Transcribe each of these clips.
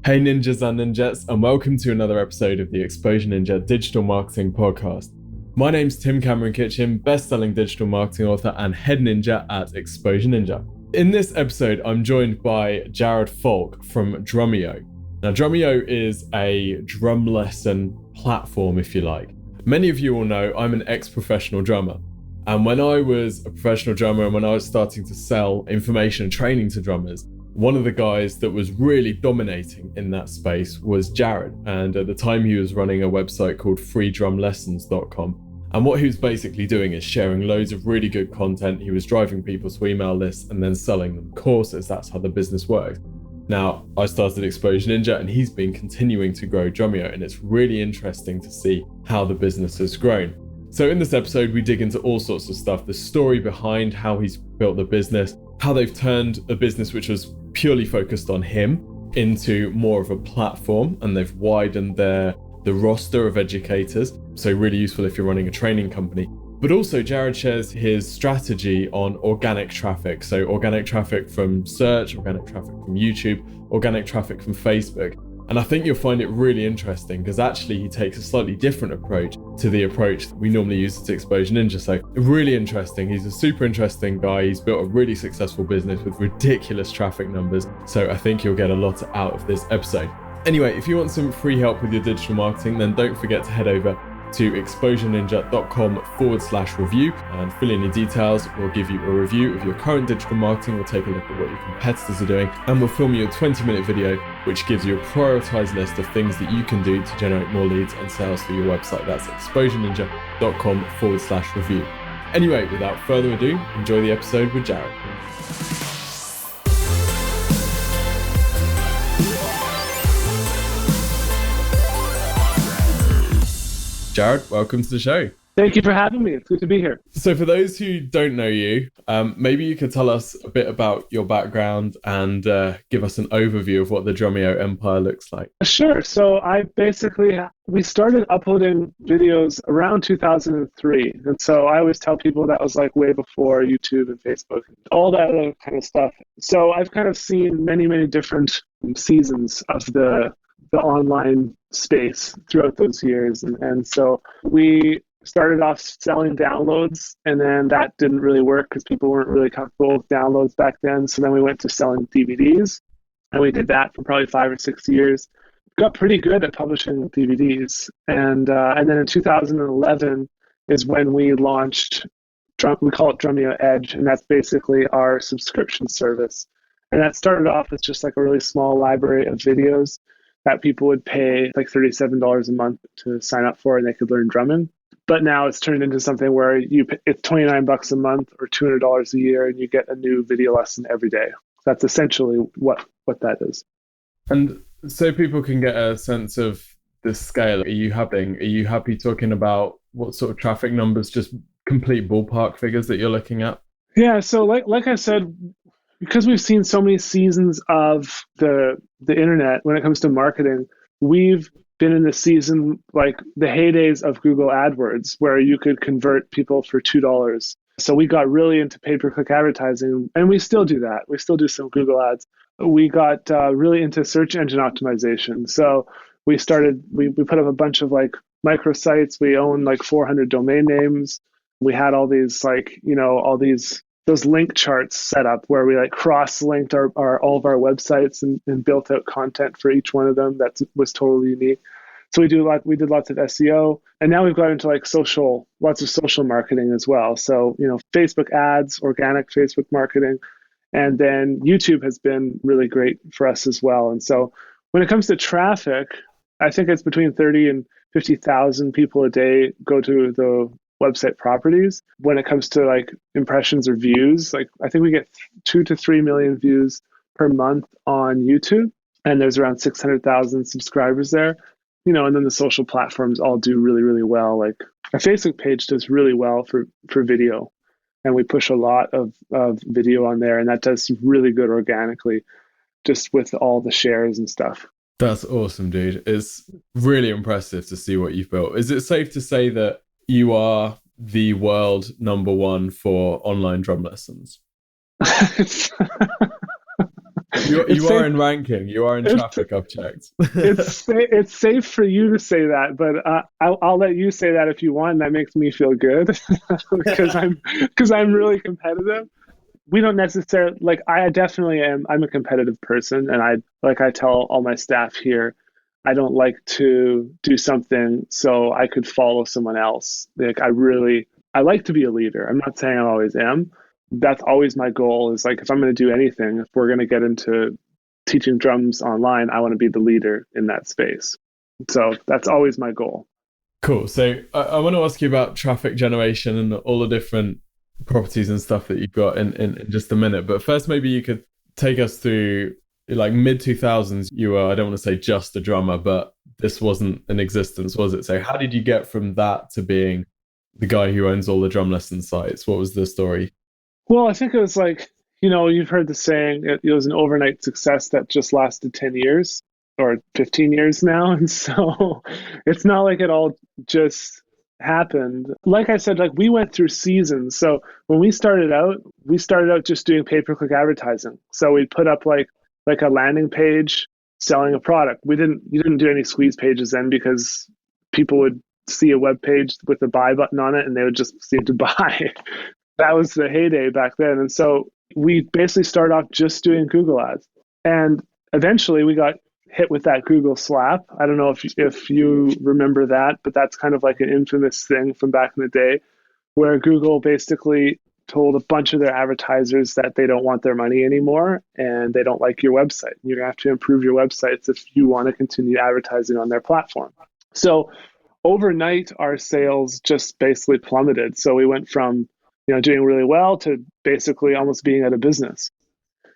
Hey ninjas and ninjas, and welcome to another episode of the Exposure Ninja Digital Marketing Podcast. My name's Tim Cameron Kitchen, best-selling digital marketing author and head ninja at Exposure Ninja. In this episode, I'm joined by Jared Falk from Drumeo. Now, Drumeo is a drum lesson platform, if you like. Many of you will know I'm an ex-professional drummer. And when I was a professional drummer and when I was starting to sell information and training to drummers, one of the guys that was really dominating in that space was Jared. And at the time he was running a website called freedrumlessons.com. And what he was basically doing is sharing loads of really good content. He was driving people to email lists and then selling them courses. That's how the business worked. Now, I started Exposure Ninja and he's been continuing to grow Drumeo, and it's really interesting to see how the business has grown. So in this episode, we dig into all sorts of stuff, the story behind how he's built the business, how they've turned a business which was purely focused on him into more of a platform, and they've widened the roster of educators. So really useful if you're running a training company. But also Jared shares his strategy on organic traffic. So organic traffic from search, organic traffic from YouTube, organic traffic from Facebook. And I think you'll find it really interesting because actually he takes a slightly different approach to the approach that we normally use at Exposure Ninja. So really interesting. He's a super interesting guy. He's built a really successful business with ridiculous traffic numbers. So I think you'll get a lot out of this episode. Anyway, if you want some free help with your digital marketing, then don't forget to head over to exposureninja.com/review and fill in your details. We'll give you a review of your current digital marketing. We'll take a look at what your competitors are doing, and we'll film you a 20-minute video which gives you a prioritized list of things that you can do to generate more leads and sales for your website. That's exposureninja.com/review. Anyway, without further ado, enjoy the episode with Jared. Jared, welcome to the show. Thank you for having me. It's good to be here. So for those who don't know you, maybe you could tell us a bit about your background and give us an overview of what the Drumeo empire looks like. Sure. So we started uploading videos around 2003. And so I always tell people that was like way before YouTube and Facebook, all that other kind of stuff. So I've kind of seen many, many different seasons of the online space throughout those years. And so we started off selling downloads, and then that didn't really work because people weren't really comfortable with downloads back then. So then we went to selling DVDs, and we did that for probably 5 or 6 years. Got pretty good at publishing DVDs. And then in 2011 is when we launched, we call it Drumeo Edge, and that's basically our subscription service. And that started off as just like a really small library of videos that people would pay like $37 a month to sign up for, and they could learn drumming. But now it's turned into something where it's $29 a month or $200 a year, and you get a new video lesson every day. That's essentially what that is. And so people can get a sense of the scale. Are you happy talking about what sort of traffic numbers, just complete ballpark figures that you're looking at? Yeah, so like I said, because we've seen so many seasons of the internet when it comes to marketing, we've been in the season, like the heydays of Google AdWords, where you could convert people for $2. So we got really into pay-per-click advertising, and we still do that. We still do some Google ads. We got really into search engine optimization. So we put up a bunch of like microsites. We own like 400 domain names. We had all these those link charts set up where we like cross-linked all of our websites and built out content for each one of them that was totally unique. So we did lots of SEO, and now we've got into like lots of social marketing as well. So, Facebook ads, organic Facebook marketing, and then YouTube has been really great for us as well. And so when it comes to traffic, I think it's between 30 and 50,000 people a day go to the website properties. When it comes to like impressions or views, like I think we get 2 to 3 million views per month on YouTube, and there's around 600,000 subscribers there. And then the social platforms all do really, really well. Like our Facebook page does really well for video, and we push a lot of video on there, and that does really good organically, just with all the shares and stuff. That's awesome, dude. It's really impressive to see what you've built. Is it safe to say that you are the world number one for online drum lessons? You are in ranking. You are in it's traffic. I've checked. it's safe for you to say that, but I'll let you say that if you want. And that makes me feel good because I'm really competitive. We don't necessarily like. I definitely am. I'm a competitive person, and I tell all my staff here, I don't like to do something so I could follow someone else. Like I like to be a leader. I'm not saying I always am. That's always my goal. Is like if I'm going to do anything, if we're going to get into teaching drums online, I want to be the leader in that space. So that's always my goal. Cool. So I want to ask you about traffic generation and all the different properties and stuff that you've got in just a minute. But first, maybe you could take us through like mid 2000s. You were, I don't want to say just a drummer, but this wasn't in existence, was it? So how did you get from that to being the guy who owns all the drum lesson sites? What was the story? Well, I think it was like, you've heard the saying, it was an overnight success that just lasted 10 years or 15 years now. And so it's not like it all just happened. Like I said, like we went through seasons. So when we started out just doing pay-per-click advertising. So we'd put up like a landing page selling a product. You didn't do any squeeze pages then because people would see a web page with a buy button on it and they would just seem to buy. That was the heyday back then. And so we basically started off just doing Google ads. And eventually we got hit with that Google slap. I don't know if you remember that, but that's kind of like an infamous thing from back in the day where Google basically told a bunch of their advertisers that they don't want their money anymore and they don't like your website. You're going to have to improve your websites if you want to continue advertising on their platform. So overnight, our sales just basically plummeted. So we went from doing really well to basically almost being out of business.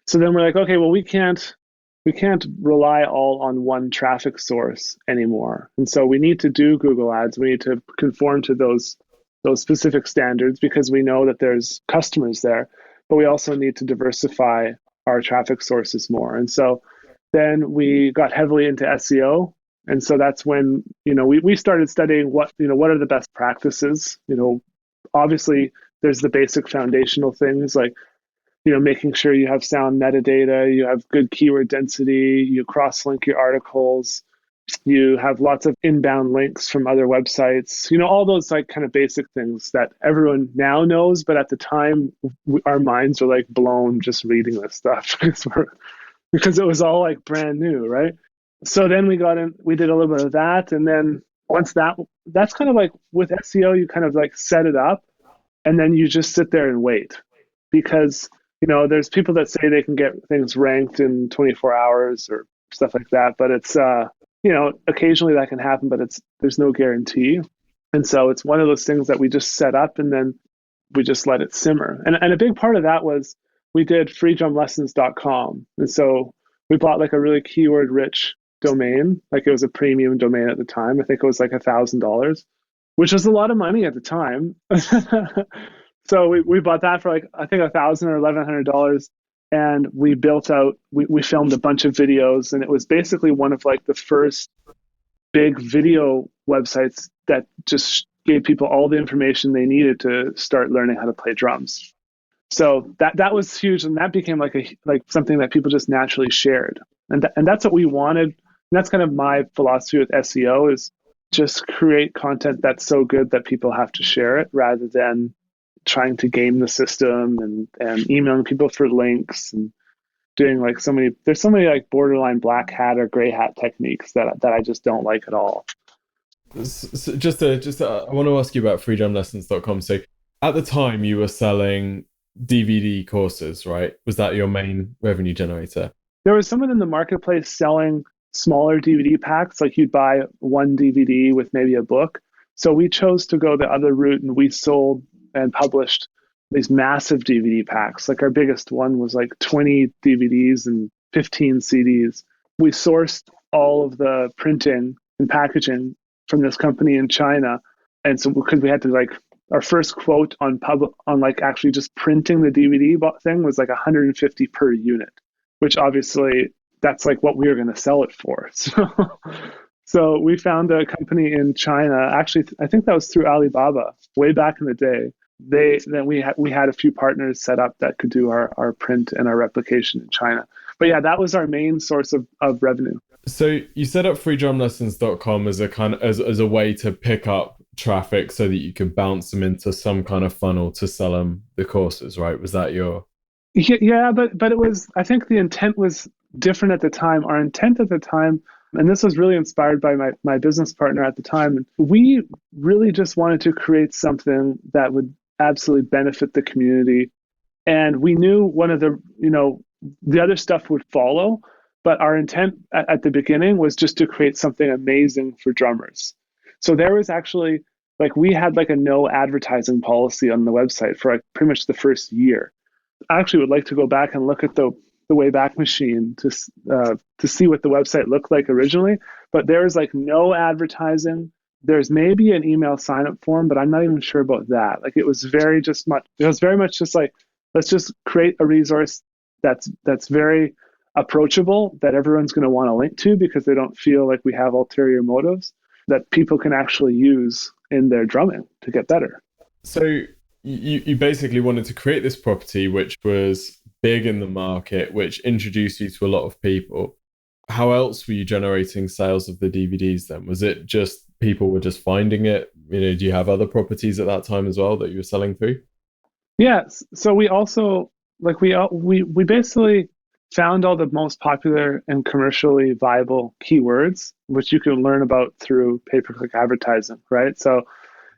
So then we're like, okay, well, we can't rely all on one traffic source anymore. And so we need to do Google ads. We need to conform to those specific standards because we know that there's customers there, but we also need to diversify our traffic sources more. And so then we got heavily into SEO. And so that's when, we started studying what are the best practices. Obviously there's the basic foundational things like, making sure you have sound metadata, you have good keyword density, you cross-link your articles, you have lots of inbound links from other websites, all those like kind of basic things that everyone now knows. But at the time, our minds are like blown just reading this stuff because it was all like brand new, right? So then we did a little bit of that. And then once that's kind of like with SEO, you kind of like set it up and then you just sit there and wait because, there's people that say they can get things ranked in 24 hours or stuff like that. But it's, occasionally that can happen, but there's no guarantee. And so it's one of those things that we just set up and then we just let it simmer. And a big part of that was we did freedrumlessons.com. And so we bought like a really keyword rich domain. Like it was a premium domain at the time. I think it was like $1,000, which was a lot of money at the time. So we bought that for like, I think $1,000 or $1,100. And we built out, we filmed a bunch of videos, and it was basically one of like the first big video websites that just gave people all the information they needed to start learning how to play drums. So that was huge, and that became like something that people just naturally shared. And that's what we wanted. And that's kind of my philosophy with SEO is just create content that's so good that people have to share it rather than trying to game the system and emailing people for links and doing like there's so many like borderline black hat or gray hat techniques that I just don't like at all. So I want to ask you about freedrumlessons.com. So at the time you were selling DVD courses, right? Was that your main revenue generator? There was someone in the marketplace selling smaller DVD packs, like you'd buy one DVD with maybe a book. So we chose to go the other route and we sold and published these massive DVD packs. Like our biggest one was like 20 DVDs and 15 CDs. We sourced all of the printing and packaging from this company in China. And so because we had to like, our first quote on like actually just printing the DVD thing was like 150 per unit, which obviously that's like what we were going to sell it for. So we found a company in China. Actually, I think that was through Alibaba way back in the day. We had a few partners set up that could do our print and our replication in China. But yeah, that was our main source of revenue. So you set up freedrumlessons.com as a kind of as a way to pick up traffic so that you could bounce them into some kind of funnel to sell them the courses, right? Was that your... Yeah, but it was, I think the intent was different at the time. Our intent at the time, and this was really inspired by my business partner at the time, we really just wanted to create something that would absolutely benefit the community. And we knew one of the other stuff would follow, but our intent at the beginning was just to create something amazing for drummers. So there was actually, like, we had like a no advertising policy on the website for like pretty much the first year. I actually would like to go back and look at the Wayback Machine to see what the website looked like originally. But there was like no advertising. There's maybe an email sign up form, but I'm not even sure about that. Like it was very much just like, let's just create a resource that's very approachable, that everyone's going to want to link to because they don't feel like we have ulterior motives, that people can actually use in their drumming to get better. So you basically wanted to create this property which was big in the market, which introduced you to a lot of people. How else were you generating sales of the DVDs then? Was it just people were just finding it? Do you have other properties at that time as well that you were selling through? Yes. So we also we basically found all the most popular and commercially viable keywords, which you can learn about through pay-per-click advertising, right? So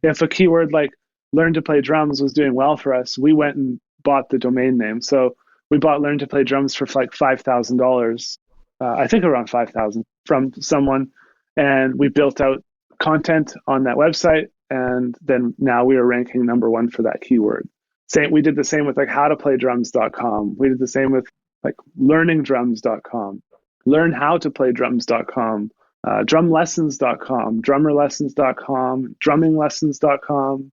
if a keyword like learn to play drums was doing well for us, we went and bought the domain name. So we bought learn to play drums for like $5,000, I think around 5,000 from someone. And we built out content on that website. And then now we are ranking #1 for that keyword. We did the same with like howtoplaydrums.com. We did the same with like learningdrums.com, learnhowtoplaydrums.com, drumlessons.com, drummerlessons.com, drumminglessons.com.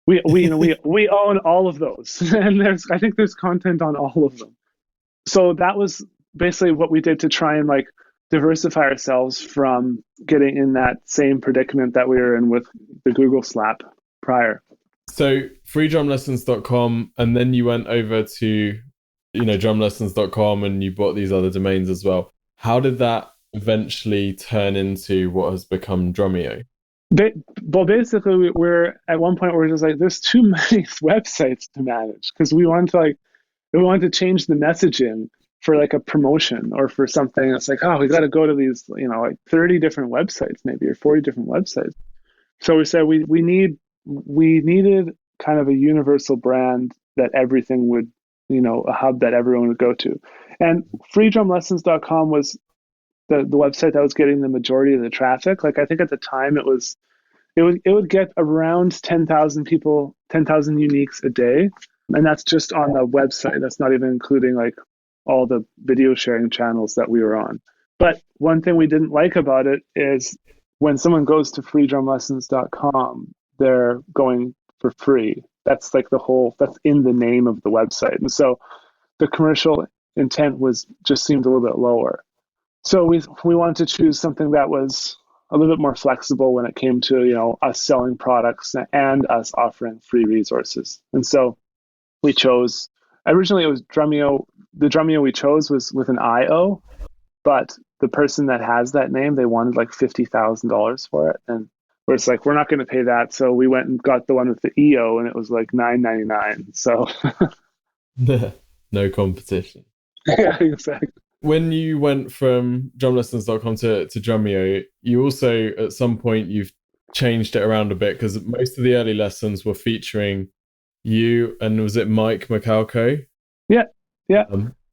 We own all of those, and I think there's content on all of them. So that was basically what we did to try and like diversify ourselves from getting in that same predicament that we were in with the Google slap prior. So freedrumlessons.com, and then you went over to drumlessons.com and you bought these other domains as well. How did that eventually turn into what has become Drumeo? Well, basically, we're at one point we're just like, there's too many websites to manage, because we wanted to change the messaging for like a promotion or for something. It's like, oh, we got to go to these, like 30 different websites, maybe, or 40 different websites. So we said we needed kind of a universal brand that everything would, a hub that everyone would go to. And freedrumlessons.com was the website that was getting the majority of the traffic. Like I think at the time it would get around 10,000 people, 10,000 uniques a day. And that's just on the website. That's not even including like all the video sharing channels that we were on. But one thing we didn't like about it is when someone goes to freedrumlessons.com, they're going for free. That's like that's in the name of the website. And so the commercial intent seemed a little bit lower. So we wanted to choose something that was a little bit more flexible when it came to, us selling products and us offering free resources. And so we chose, originally it was Drumeo. The Drumeo we chose was with an IO, but the person that has that name, they wanted like $50,000 for it. And we're just like, we're not going to pay that. So we went and got the one with the EO, and it was like $9.99. So no competition. Yeah, exactly. When you went from drumlessons.com to Drumeo, you also at some point you've changed it around a bit, because most of the early lessons were featuring you and was it Mike McAlco? Yeah.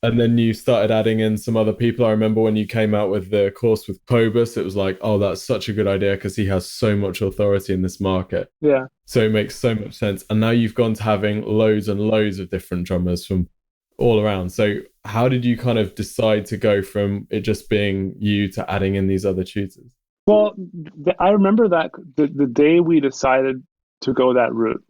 And then you started adding in some other people. I remember when you came out with the course with Cobus, it was like, oh, that's such a good idea because he has so much authority in this market. Yeah. So it makes so much sense. And now you've gone to having loads and loads of different drummers from all around. So how did you kind of decide to go from it just being you to adding in these other tutors? Well, I remember that the day we decided to go that route,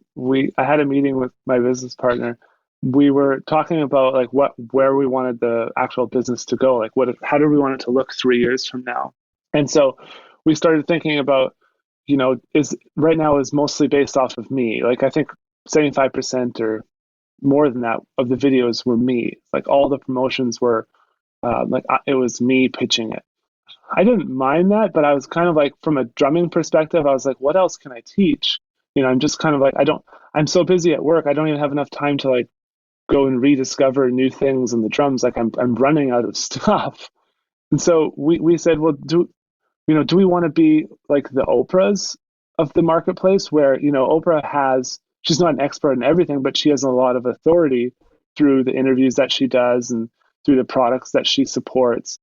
I had a meeting with my business partner. We were talking about like where we wanted the actual business to go, like how do we want it to look 3 years from now? And so we started thinking about, right now is mostly based off of me. Like I think 75% or more than that of the videos were me. Like all the promotions were it was me pitching it. I didn't mind that, but I was kind of like, from a drumming perspective, I was like, what else can I teach? I'm just kind of like, I'm so busy at work, I don't even have enough time to like go and rediscover new things in the drums. Like I'm running out of stuff. And so we said, well, do we want to be like the Oprahs of the marketplace, where, she's not an expert in everything, but she has a lot of authority through the interviews that she does and through the products that she supports.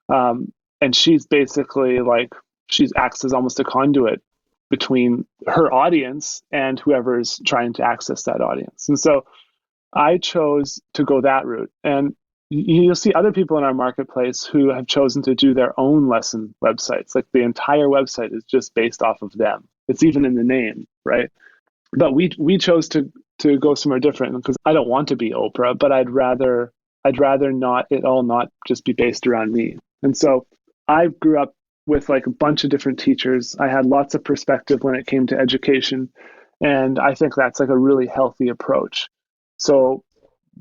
And she's basically like, she acts as almost a conduit between her audience and whoever's trying to access that audience. And so I chose to go that route. And you'll see other people in our marketplace who have chosen to do their own lesson websites. Like the entire website is just based off of them. It's even in the name, right? But we chose to go somewhere different, because I don't want to be Oprah, but I'd rather not just be based around me. And so I grew up with like a bunch of different teachers. I had lots of perspective when it came to education, and I think that's like a really healthy approach. So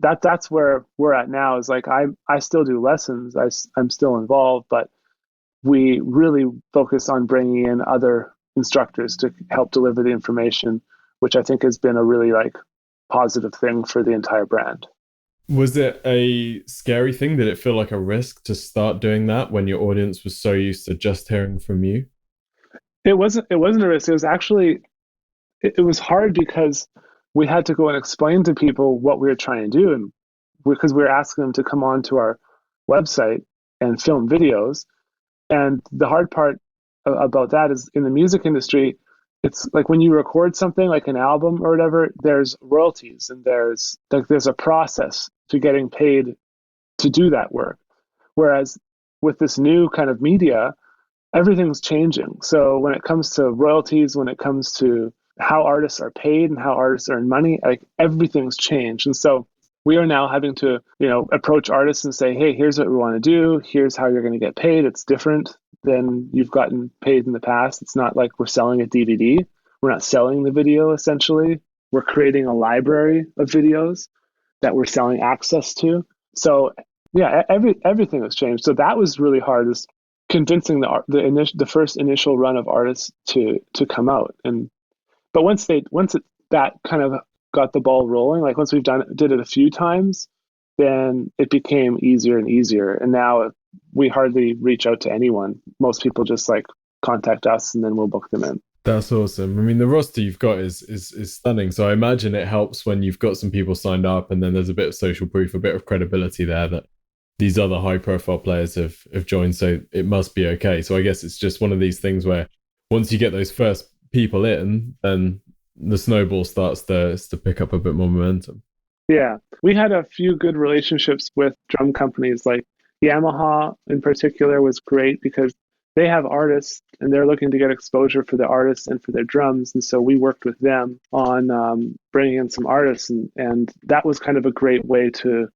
that's where we're at now, is like I still do lessons. I'm still involved, but we really focus on bringing in other instructors to help deliver the information, which I think has been a really like positive thing for the entire brand. Was it a scary thing? Did it feel like a risk to start doing that when your audience was so used to just hearing from you? It wasn't a risk. It was actually, it was hard, because we had to go and explain to people what we were trying to do, and because we were asking them to come onto our website and film videos. And the hard part about that is, in the music industry, it's like when you record something like an album or whatever, there's royalties, and there's a process to getting paid to do that work. Whereas with this new kind of media, everything's changing. So when it comes to royalties, when it comes to how artists are paid and how artists earn money, like everything's changed. And so we are now having to, approach artists and say, hey, here's what we want to do. Here's how you're going to get paid. It's different than you've gotten paid in the past. It's not like we're selling a DVD. We're not selling the video, essentially. We're creating a library of videos that we're selling access to. So yeah, everything has changed. So that was really hard, is convincing the first initial run of artists to come out. But once that kind of got the ball rolling, like once did it a few times, then it became easier and easier. And now we hardly reach out to anyone. Most people just like contact us, and then we'll book them in. That's awesome. I mean, the roster you've got is stunning. So I imagine it helps when you've got some people signed up, and then there's a bit of social proof, a bit of credibility there that these other high profile players have joined. So it must be okay. So I guess it's just one of these things where once you get those first people in, then the snowball starts to pick up a bit more momentum. Yeah, we had a few good relationships with drum companies. Like Yamaha in particular was great, because they have artists and they're looking to get exposure for the artists and for their drums. And so we worked with them on bringing in some artists, and that was kind of a great way to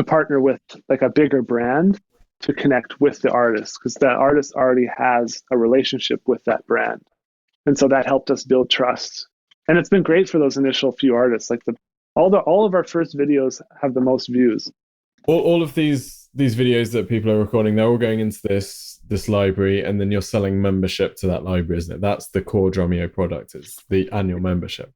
partner with like a bigger brand to connect with the artist, because that artist already has a relationship with that brand. And so that helped us build trust. And it's been great for those initial few artists. Like all of our first videos have the most views. All of these videos that people are recording, they're all going into this library, and then you're selling membership to that library, isn't it? That's the core Drumeo product, is the annual membership.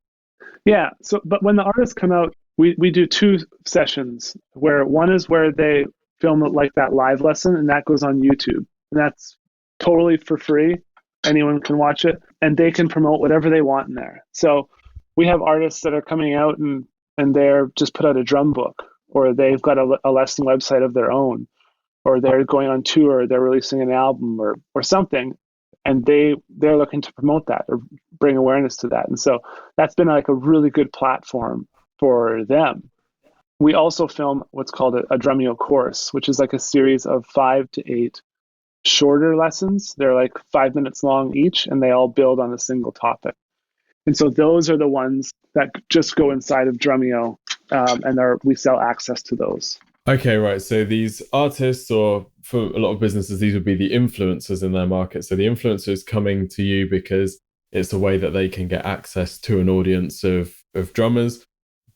Yeah. So, but when the artists come out, we do two sessions, where one is where they film it like that live lesson, and that goes on YouTube. And that's totally for free. Anyone can watch it, and they can promote whatever they want in there. So we have artists that are coming out and they're just put out a drum book, or they've got a lesson website of their own, or they're going on tour, they're releasing an album or something, and they're looking to promote that or bring awareness to that. And so that's been like a really good platform for them. We also film what's called a Drumeo course, which is like a series of 5 to 8 shorter lessons. They're like 5 minutes long each, and they all build on a single topic. And so those are the ones that just go inside of Drumeo, and we sell access to those. Okay, right. So these artists, or for a lot of businesses, these would be the influencers in their market. So the influencers coming to you because it's a way that they can get access to an audience of drummers,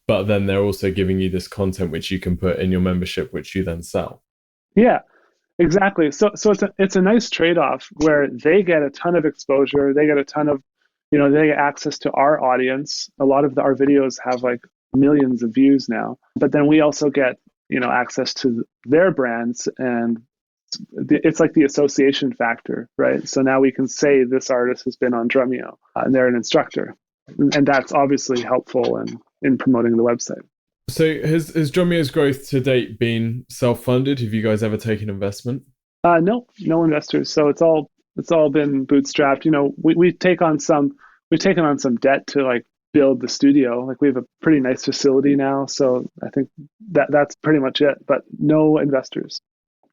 but then they're also giving you this content which you can put in your membership, which you then sell. Yeah, exactly. So it's a nice trade-off where they get a ton of exposure, they get a ton of, they get access to our audience. A lot of our videos have like millions of views now, but then we also get, access to their brands, and it's like the association factor, right? So now we can say this artist has been on Drumeo, and they're an instructor, and that's obviously helpful in promoting the website. So has Drumeo's growth to date been self-funded? Have you guys ever taken investment? No, no investors. So it's all been bootstrapped. We've taken on some debt to like build the studio. Like we have a pretty nice facility now, so I think that's pretty much it. But no investors.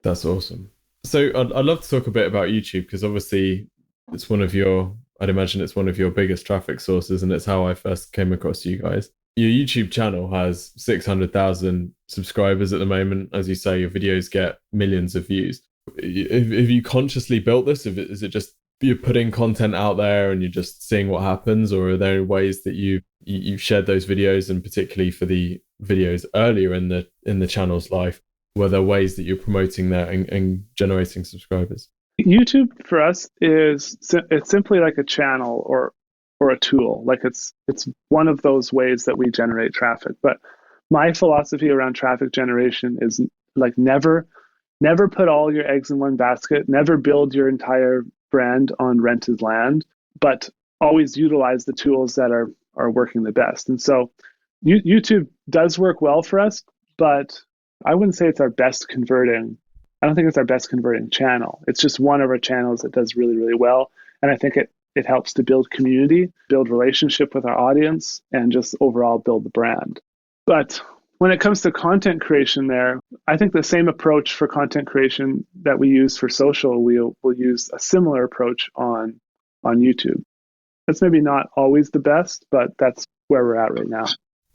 That's awesome. So I'd love to talk a bit about YouTube because obviously it's one of your, I'd imagine it's one of your biggest traffic sources, and it's how I first came across you guys. Your YouTube channel has 600,000 subscribers at the moment. As you say, your videos get millions of views. Have you consciously built this? Is it just you're putting content out there and you're just seeing what happens, or are there ways that you've shared those videos, and particularly for the videos earlier in the channel's life, were there ways that you're promoting that and generating subscribers? YouTube for us it's simply like a channel or a tool. Like it's one of those ways that we generate traffic. But my philosophy around traffic generation is like never put all your eggs in one basket, never build your entire brand on rented land, but always utilize the tools that are working the best. And so YouTube does work well for us, but I wouldn't say it's our best converting. I don't think it's our best converting channel. It's just one of our channels that does really, really well. And I think it helps to build community, build relationship with our audience, and just overall build the brand. But when it comes to content creation there, I think the same approach for content creation that we use for social, we'll use a similar approach on YouTube. That's maybe not always the best, but that's where we're at right now.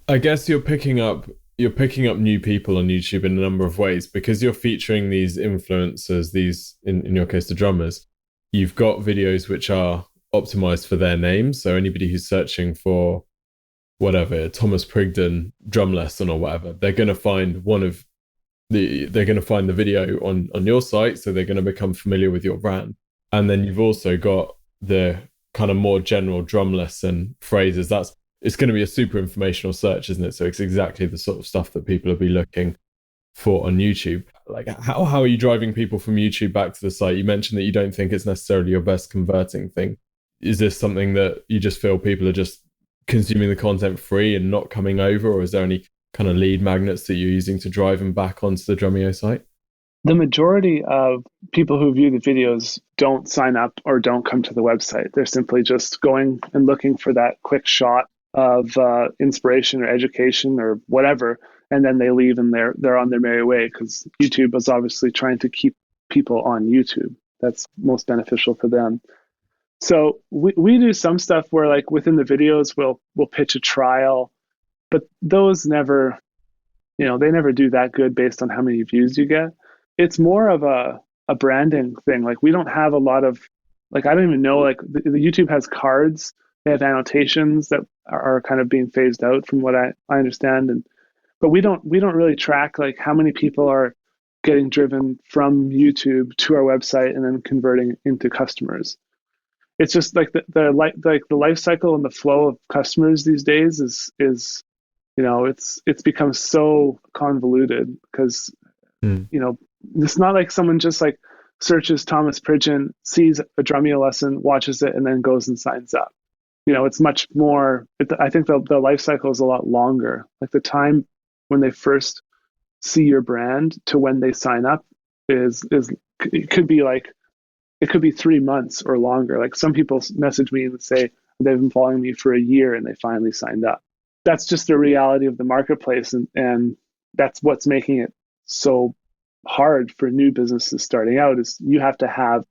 I guess you're picking up new people on YouTube in a number of ways because you're featuring these influencers, these in your case the drummers. You've got videos which are optimized for their names, so anybody who's searching for whatever Thomas Prigden drum lesson or whatever, they're going to find the video on your site, so they're going to become familiar with your brand. And then you've also got the kind of more general drum lesson phrases. It's going to be a super informational search, isn't it? So it's exactly the sort of stuff that people will be looking for on YouTube. Like how are you driving people from YouTube back to the site? You mentioned that you don't think it's necessarily your best converting thing. Is this something that you just feel people are just consuming the content free and not coming over, or is there any kind of lead magnets that you're using to drive them back onto the Drumeo site? The majority of people who view the videos don't sign up or don't come to the website. They're simply just going and looking for that quick shot of inspiration or education or whatever, and then they leave and they're on their merry way because YouTube is obviously trying to keep people on YouTube. That's most beneficial for them. So we do some stuff where like within the videos we'll pitch a trial, but those never, they never do that good based on how many views you get. It's more of a branding thing. Like we don't have a lot of, like I don't even know, like the YouTube has cards, they have annotations that are kind of being phased out from what I understand, but we don't really track like how many people are getting driven from YouTube to our website and then converting into customers. It's just like the life cycle and the flow of customers these days is it's become so convoluted because it's not like someone just like searches Thomas Pridgeon, sees a Drumeo lesson, watches it, and then goes and signs up. It's much more. I think the life cycle is a lot longer. Like the time when they first see your brand to when they sign up is it could be 3 months or longer. Like some people message me and say they've been following me for a year and they finally signed up. That's just the reality of the marketplace, and that's what's making it so hard for new businesses starting out. Is you have to have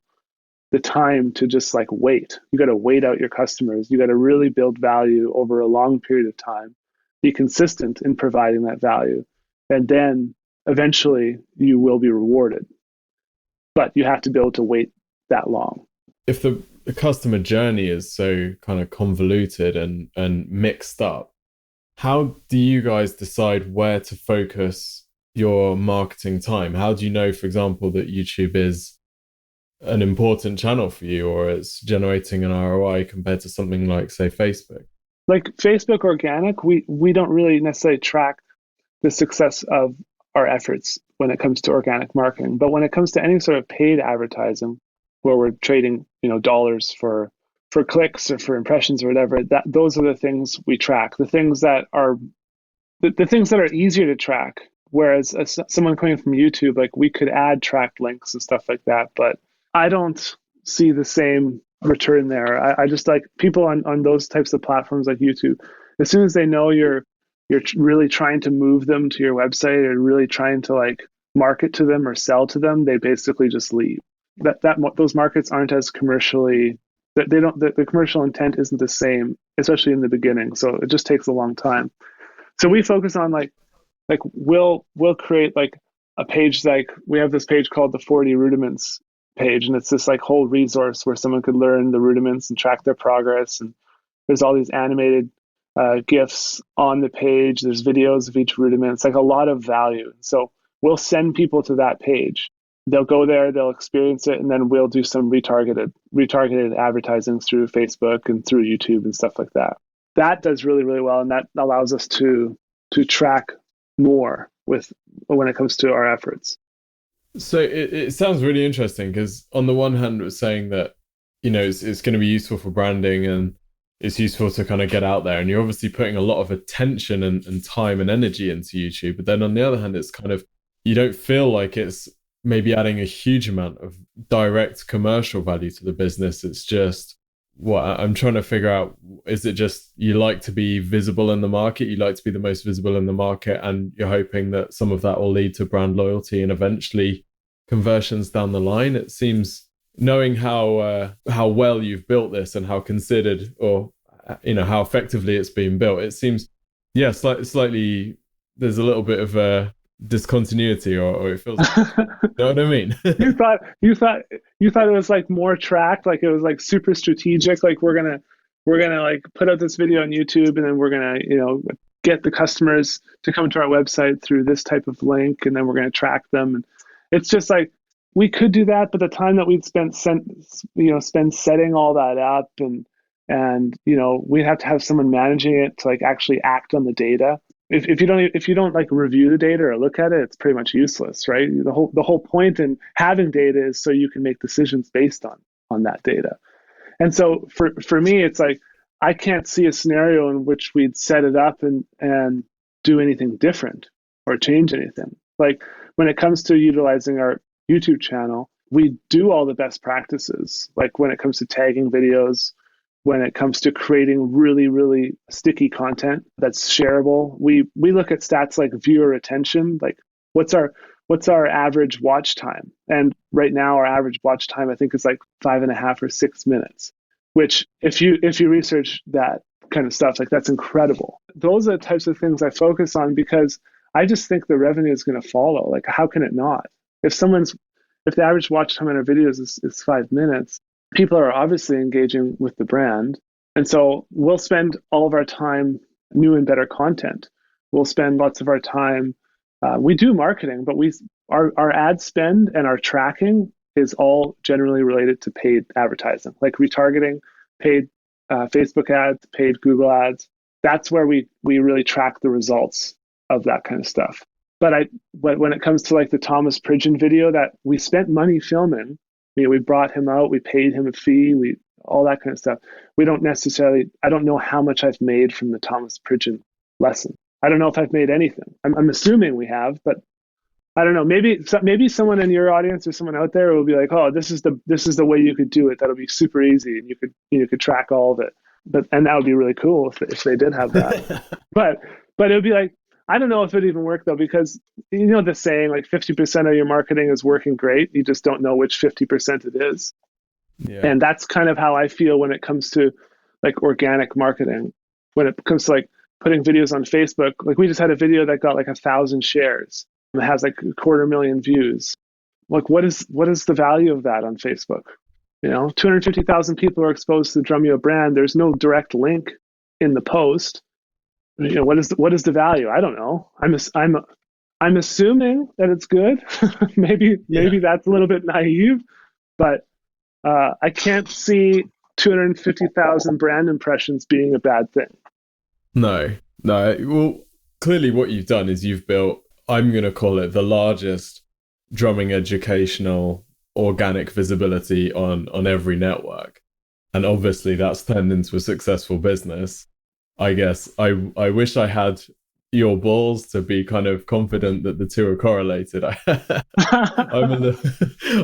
the time to just like wait. You got to wait out your customers. You got to really build value over a long period of time, be consistent in providing that value, and then eventually you will be rewarded. But you have to be able to wait that long. If the customer journey is so kind of convoluted and mixed up, how do you guys decide where to focus your marketing time? How do you know, for example, that YouTube is an important channel for you or it's generating an ROI compared to something like, say, Facebook? Like Facebook organic, we don't really necessarily track the success of our efforts when it comes to organic marketing. But when it comes to any sort of paid advertising, where we're trading, dollars for clicks or for impressions or whatever, that those are the things we track. The things that are the things that are easier to track. Whereas someone coming from YouTube, like we could add tracked links and stuff like that, but I don't see the same return there. I just like people on those types of platforms like YouTube. As soon as they know you're really trying to move them to your website or really trying to like market to them or sell to them, they basically just leave. Those markets aren't as commercially, they don't, the commercial intent isn't the same, especially in the beginning. So it just takes a long time. So we focus on like we'll create like a page, like we have this page called the 40 rudiments page, and it's this like whole resource where someone could learn the rudiments and track their progress. And there's all these animated GIFs on the page. There's videos of each rudiment. It's like a lot of value. So we'll send people to that page. They'll go there, they'll experience it, and then we'll do some retargeted advertising through Facebook and through YouTube and stuff like that. That does really, really well, and that allows us to track more when it comes to our efforts. So it sounds really interesting because on the one hand, it was saying that, it's going to be useful for branding and it's useful to kind of get out there. And you're obviously putting a lot of attention and time and energy into YouTube. But then on the other hand, it's kind of, you don't feel like it's maybe adding a huge amount of direct commercial value to the business. It's just, what I'm trying to figure out, is it just you like to be visible in the market, you like to be the most visible in the market, and you're hoping that some of that will lead to brand loyalty and eventually conversions down the line? It seems, knowing how well you've built this and how considered, or how effectively it's been built, it seems slightly there's a little bit of a discontinuity, or it feels you know what I mean? you thought it was like more tracked, like it was like super strategic, like we're gonna like put out this video on YouTube and then we're gonna get the customers to come to our website through this type of link, and then we're gonna track them. And it's just like, we could do that, but the time that we'd spend setting all that up, and we'd have to have someone managing it to like actually act on the data. If you don't like review the data or look at it, it's pretty much useless, right? The whole point in having data is so you can make decisions based on that data. And so for me, it's like, I can't see a scenario in which we'd set it up and do anything different or change anything. Like when it comes to utilizing our YouTube channel, we do all the best practices. Like when it comes to tagging videos, when it comes to creating really, really sticky content that's shareable, we look at stats like viewer retention, like what's our average watch time. And right now our average watch time, I think, is like 5.5 or 6 minutes, which if you research that kind of stuff, like that's incredible. Those are the types of things I focus on because I just think the revenue is going to follow. Like, how can it not? If the average watch time on our videos is 5 minutes, people are obviously engaging with the brand. And so we'll spend all of our time new and better content. We'll spend lots of our time. We do marketing, but our ad spend and our tracking is all generally related to paid advertising, like retargeting, paid Facebook ads, paid Google ads. That's where we really track the results of that kind of stuff. But when it comes to like the Thomas Pridgeon video that we spent money filming, we brought him out, we paid him a fee, all that kind of stuff. I don't know how much I've made from the Thomas Pridgeon lesson. I don't know if I've made anything. I'm assuming we have, but I don't know. Maybe someone in your audience or someone out there will be like, oh, this is the way you could do it. That'll be super easy, and you could track all of it. And that would be really cool if they did have that. but it would be like, I don't know if it even worked though, because the saying, like 50% of your marketing is working great. You just don't know which 50% it is. Yeah. And that's kind of how I feel when it comes to like organic marketing. When it comes to like putting videos on Facebook, like we just had a video that got like 1,000 shares. It has like 250,000 views. Like what is the value of that on Facebook? 250,000 people are exposed to the Drumeo brand. There's no direct link in the post. What is the value? I don't know. I'm assuming that it's good. Maybe Yeah. that's a little bit naive, but I can't see 250,000 brand impressions being a bad thing. No, no. Well, clearly what you've done is you've built, I'm going to call it the largest drumming educational organic visibility on every network. And obviously that's turned into a successful business. I guess I wish I had your balls to be kind of confident that the two are correlated. I'm a little,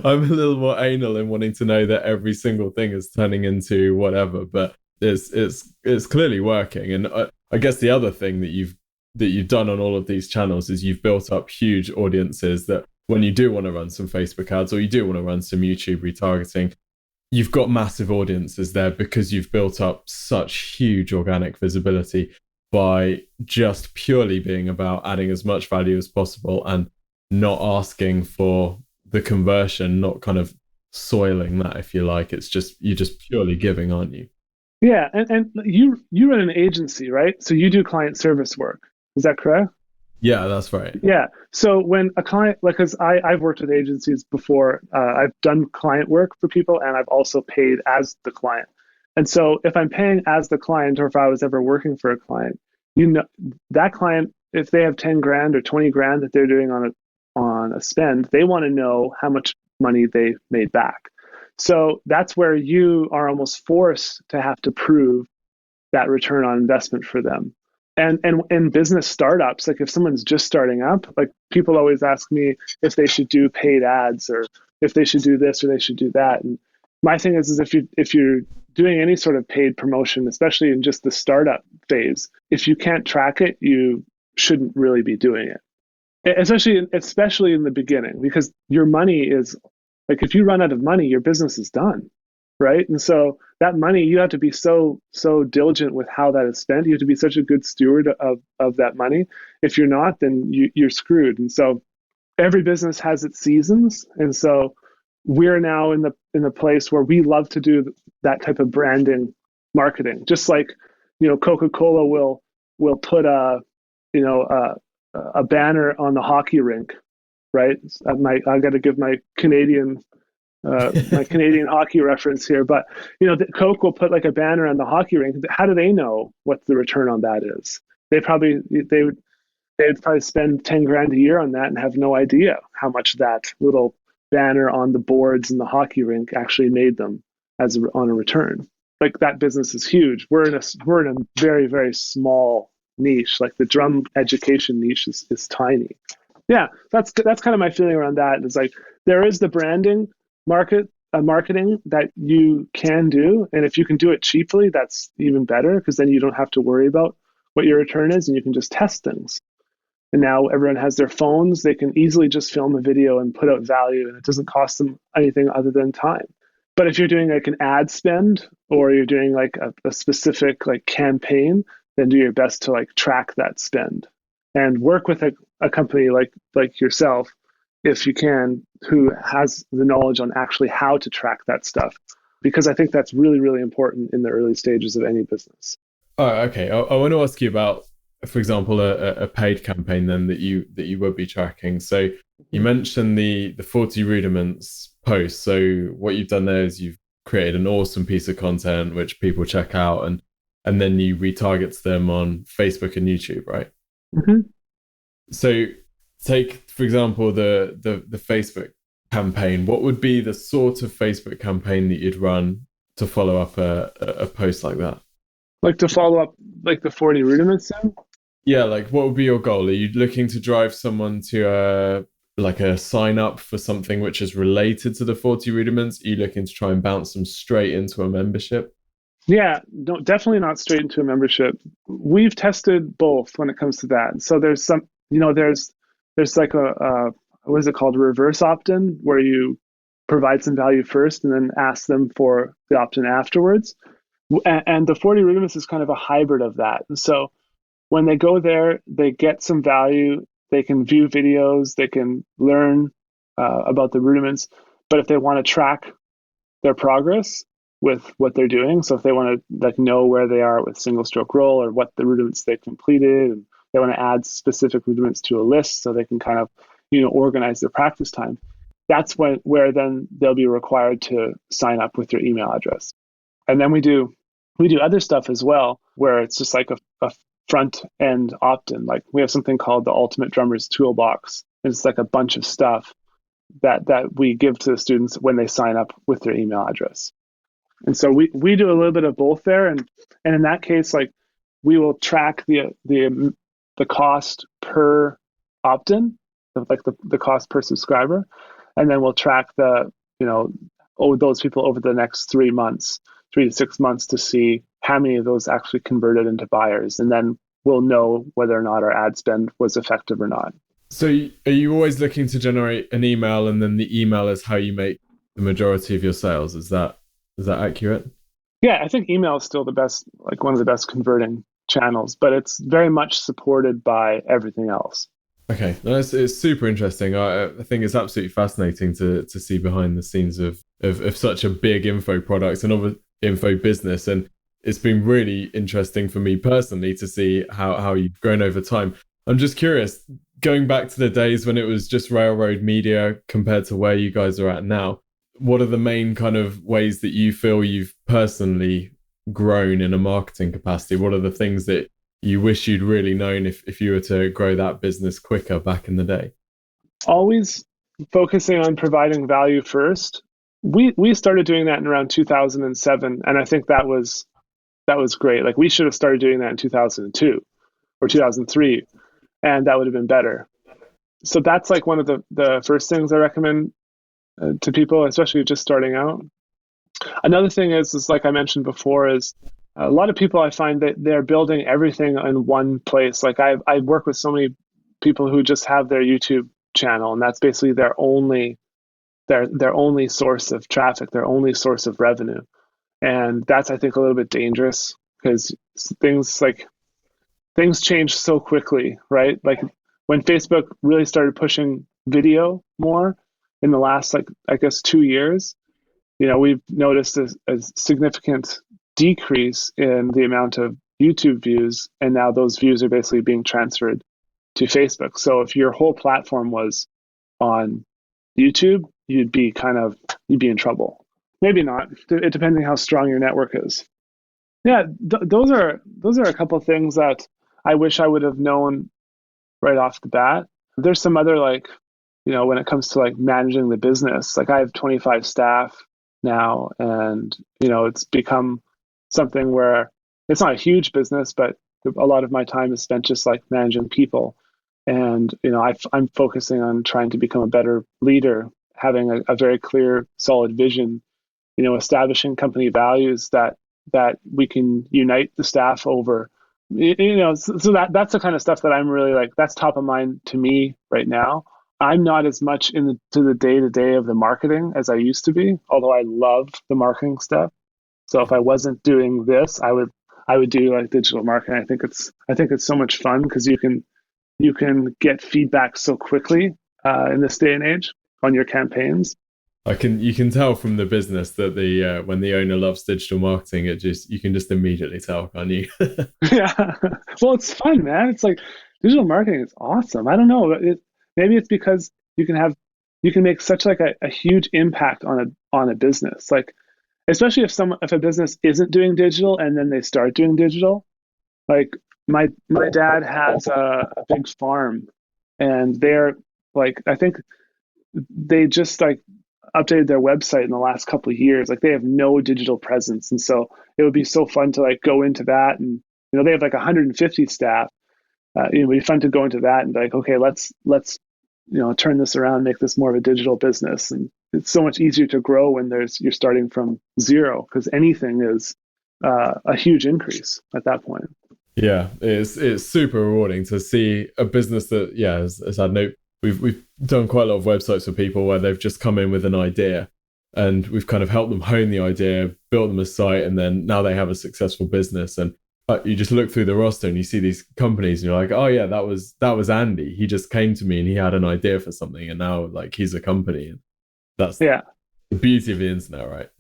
I'm a little more anal in wanting to know that every single thing is turning into whatever, but it's clearly working. And I guess the other thing that you've done on all of these channels is you've built up huge audiences that when you do want to run some Facebook ads or you do want to run some YouTube retargeting, you've got massive audiences there because you've built up such huge organic visibility by just purely being about adding as much value as possible and not asking for the conversion, not kind of soiling that, if you like. It's just, you're just purely giving, aren't you? Yeah, and you run an agency, right? So you do client service work. Is that correct? Yeah, that's right. Yeah. So when a client, like, because I've worked with agencies before, I've done client work for people, and I've also paid as the client. And so if I'm paying as the client, or if I was ever working for a client, you know, that client, if they have 10 grand or 20 grand that they're doing on a spend, they want to know how much money they made back. So that's where you are almost forced to have to prove that return on investment for them. And in business startups, like if someone's just starting up, like people always ask me if they should do paid ads or if they should do this or they should do that. And my thing is if you're doing any sort of paid promotion, especially in just the startup phase, if you can't track it, you shouldn't really be doing it. Especially in the beginning, because your money is like, if you run out of money, your business is done, right? And so that money, you have to be so diligent with how that is spent. You have to be such a good steward of that money. If you're not, then you're screwed. And so every business has its seasons, and so we're now in the place where we love to do that type of branding marketing. Just like, Coca-Cola will put a banner on the hockey rink, right? I got to give my Canadian hockey reference here, but the Coke will put like a banner on the hockey rink. How do they know what the return on that is? They'd probably spend 10 grand a year on that and have no idea how much that little banner on the boards in the hockey rink actually made them on a return. Like, that business is huge. We're in a very, very small niche. Like, the drum education niche is tiny. Yeah, that's kind of my feeling around that. It's like, there is the branding marketing that you can do, and if you can do it cheaply, that's even better, because then you don't have to worry about what your return is, and you can just test things. And now everyone has their phones; they can easily just film a video and put out value, and it doesn't cost them anything other than time. But if you're doing like an ad spend, or you're doing like a specific like campaign, then do your best to like track that spend and work with a company like yourself, if you can, who has the knowledge on actually how to track that stuff, because I think that's really, really important in the early stages of any business. Oh, okay. I want to ask you about, for example, a paid campaign then that you would be tracking. So you mentioned the 40 rudiments post. So what you've done there is you've created an awesome piece of content which people check out, and then you retarget them on Facebook and YouTube, right? Mm-hmm. So take, for example, the Facebook campaign. What would be the sort of Facebook campaign that you'd run to follow up a post like that? Like, to follow up like the 40 rudiments then? Yeah, like what would be your goal? Are you looking to drive someone to a sign up for something which is related to the 40 rudiments? Are you looking to try and bounce them straight into a membership? Yeah, no, definitely not straight into a membership. We've tested both when it comes to that. So there's there's like a what is it called? A reverse opt-in, where you provide some value first and then ask them for the opt-in afterwards. And the 40 rudiments is kind of a hybrid of that. And so when they go there, they get some value. They can view videos. They can learn about the rudiments. But if they want to track their progress with what they're doing, so if they want to like know where they are with single stroke roll, or what the rudiments they completed and they want to add specific rudiments to a list so they can kind of, organize their practice time. That's where then they'll be required to sign up with their email address. And then we do other stuff as well, where it's just like a front end opt-in. Like we have something called the Ultimate Drummer's Toolbox. It's like a bunch of stuff that we give to the students when they sign up with their email address. And so we do a little bit of both there. And in that case, like we will track the cost per opt-in, like the cost per subscriber. And then we'll track those people over the next 3 to 6 months to see how many of those actually converted into buyers. And then we'll know whether or not our ad spend was effective or not. So are you always looking to generate an email, and then the email is how you make the majority of your sales? Is that accurate? Yeah, I think email is still the best, like one of the best converting channels, but it's very much supported by everything else. Okay, it's super interesting. I think it's absolutely fascinating to see behind the scenes of such a big info product and of an info business. And it's been really interesting for me personally to see how you've grown over time. I'm just curious, going back to the days when it was just railroad media compared to where you guys are at now, what are the main kind of ways that you feel you've personally grown in a marketing capacity? What are the things that you wish you'd really known if you were to grow that business quicker back in the day? Always focusing on providing value first. We started doing that in around 2007, and I think that was great. Like we should have started doing that in 2002 or 2003, and that would have been better. So that's like one of the first things I recommend to people, especially just starting out. Another thing is like I mentioned before, is a lot of people I find that they're building everything in one place. Like I work with so many people who just have their YouTube channel, and that's basically their only source of traffic, their only source of revenue. And that's, I think, a little bit dangerous because things change so quickly, right? Like when Facebook really started pushing video more in the last, like, I guess 2 years, we've noticed a significant decrease in the amount of YouTube views, and now those views are basically being transferred to Facebook. So if your whole platform was on YouTube, you'd be in trouble. Maybe not, depending how strong your network is. Yeah, those are a couple of things that I wish I would have known right off the bat. There's some other, like, when it comes to like managing the business, like I have 25 staff now, and it's become something where it's not a huge business, but a lot of my time is spent just like managing people. And I'm focusing on trying to become a better leader, having a very clear, solid vision, establishing company values that we can unite the staff over. So that's the kind of stuff that I'm really like, that's top of mind to me right now. I'm not as much into the day-to-day of the marketing as I used to be, although I love the marketing stuff. So if I wasn't doing this, I would do like digital marketing. I think it's so much fun because you can get feedback so quickly in this day and age on your campaigns. You can tell from the business that when the owner loves digital marketing, you can just immediately tell, can't you? Yeah. Well, it's fun, man. It's like digital marketing is awesome. I don't know. Maybe it's because you can make such like a huge impact on a business. Like, especially if a business isn't doing digital and then they start doing digital. Like my dad has a big farm, and they're like, I think they just like updated their website in the last couple of years. Like they have no digital presence, and so it would be so fun to like go into that. And they have like 150 staff. It would be fun to go into that and be like, okay, let's turn this around, make this more of a digital business. And it's so much easier to grow when you're starting from zero, because anything is a huge increase at that point. Yeah, it's super rewarding to see a business that, as I know, we've done quite a lot of websites for people where they've just come in with an idea, and we've kind of helped them hone the idea, built them a site, and then now they have a successful business. And you just look through the roster and you see these companies, and you're like, oh yeah, that was Andy. He just came to me and he had an idea for something, and now like he's a company. And that's the beauty of the internet, right?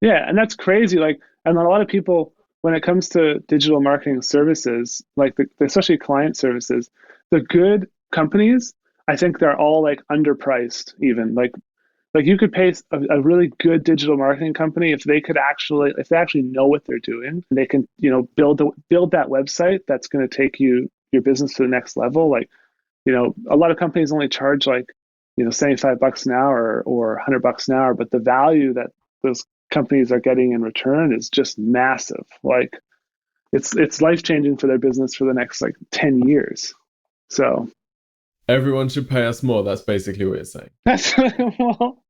Yeah, and that's crazy. Like, and a lot of people when it comes to digital marketing services, like especially client services, the good companies, I think they're all like underpriced even. Like you could pay a really good digital marketing company if they actually know what they're doing, they can, build that website that's going to take your business to the next level. Like, a lot of companies only charge like, $75 an hour or $100 an hour, but the value that those companies are getting in return is just massive. Like it's life-changing for their business for the next like 10 years. So everyone should pay us more. That's basically what you're saying. that's well,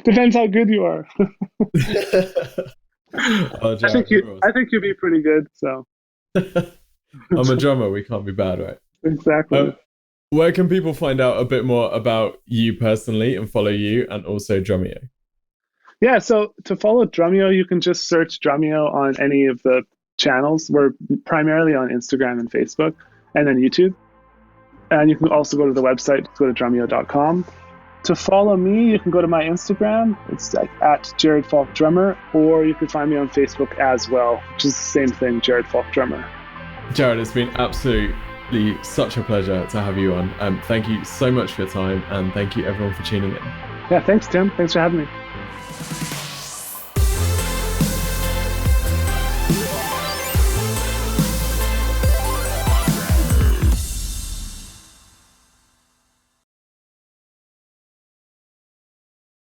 depends how good you are. Oh, Jared, I think you'd be pretty good. So I'm a drummer. We can't be bad, right? Exactly. Where can people find out a bit more about you personally and follow you, and also Drumeo? Yeah, so to follow Drumeo, you can just search Drumeo on any of the channels. We're primarily on Instagram and Facebook, and then YouTube. And you can also go to the website, go to drumeo.com. To follow me, you can go to my Instagram. It's like at Jared Falk Drummer, or you can find me on Facebook as well, which is the same thing, Jared Falk Drummer. Jared, it's been absolutely such a pleasure to have you on. Thank you so much for your time, and thank you everyone for tuning in. Yeah, thanks, Tim. Thanks for having me.